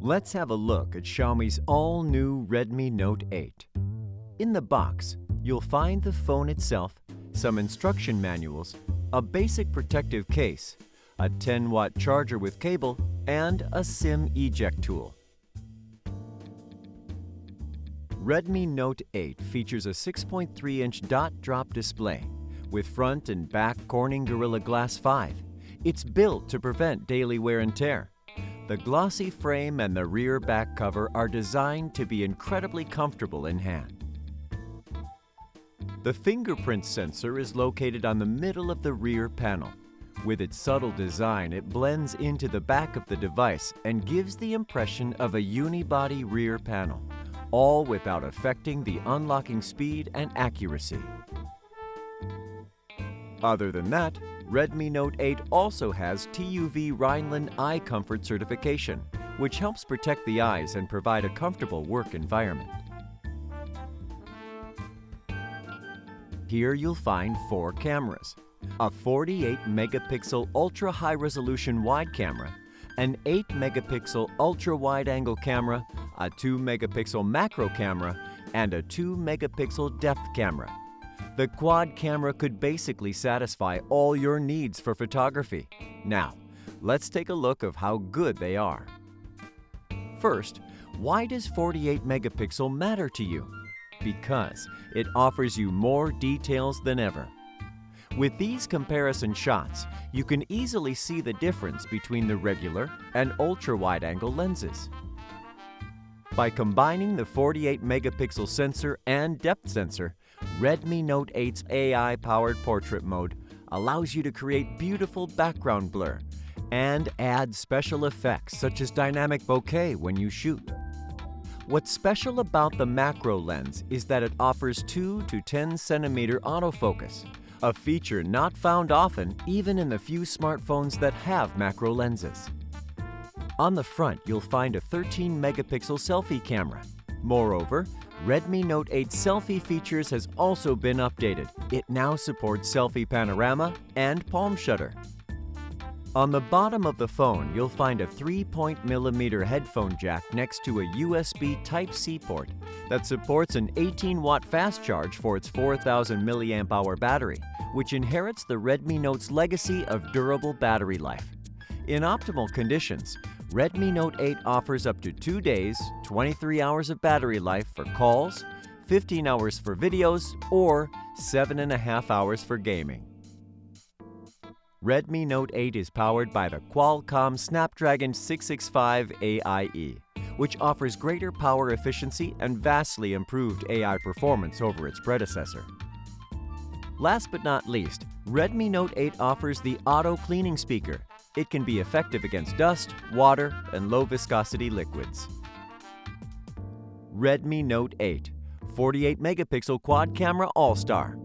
Let's have a look at Xiaomi's all-new Redmi Note 8. In the box, you'll find the phone itself, some instruction manuals, a basic protective case, a 10-watt charger with cable, and a SIM eject tool. Redmi Note 8 features a 6.3-inch dot-drop display with front and back Corning Gorilla Glass 5. It's built to prevent daily wear and tear. The glossy frame and the rear back cover are designed to be incredibly comfortable in hand. The fingerprint sensor is located on the middle of the rear panel. With its subtle design, it blends into the back of the device and gives the impression of a unibody rear panel, all without affecting the unlocking speed and accuracy. Other than that, Redmi Note 8 also has TÜV Rheinland Eye Comfort certification, which helps protect the eyes and provide a comfortable work environment. Here you'll find 4 cameras: a 48-megapixel ultra-high-resolution wide camera, an 8-megapixel ultra-wide-angle camera, a 2-megapixel macro camera, and a 2-megapixel depth camera. The quad camera could basically satisfy all your needs for photography. Now, let's take a look at how good they are. First, why does 48-megapixel matter to you? Because it offers you more details than ever. With these comparison shots, you can easily see the difference between the regular and ultra-wide-angle lenses. By combining the 48-megapixel sensor and depth sensor, Redmi Note 8's AI-powered portrait mode allows you to create beautiful background blur and add special effects such as dynamic bokeh when you shoot. What's special about the macro lens is that it offers 2 to 10 centimeter autofocus, a feature not found often even in the few smartphones that have macro lenses. On the front, you'll find a 13-megapixel selfie camera. Moreover, Redmi Note 8's selfie features has also been updated. It now supports Selfie Panorama and palm shutter. On the bottom of the phone, you'll find a 3.0mm headphone jack next to a USB Type-C port that supports an 18-watt fast charge for its 4,000 mAh battery, which inherits the Redmi Note's legacy of durable battery life. In optimal conditions, Redmi Note 8 offers up to 2 days, 23 hours of battery life for calls, 15 hours for videos, or 7.5 hours for gaming. Redmi Note 8 is powered by the Qualcomm Snapdragon 665 AIE, which offers greater power efficiency and vastly improved AI performance over its predecessor. Last but not least, Redmi Note 8 offers the auto cleaning speaker. It can be effective against dust, water, and low-viscosity liquids. Redmi Note 8, 48-megapixel quad camera all-star.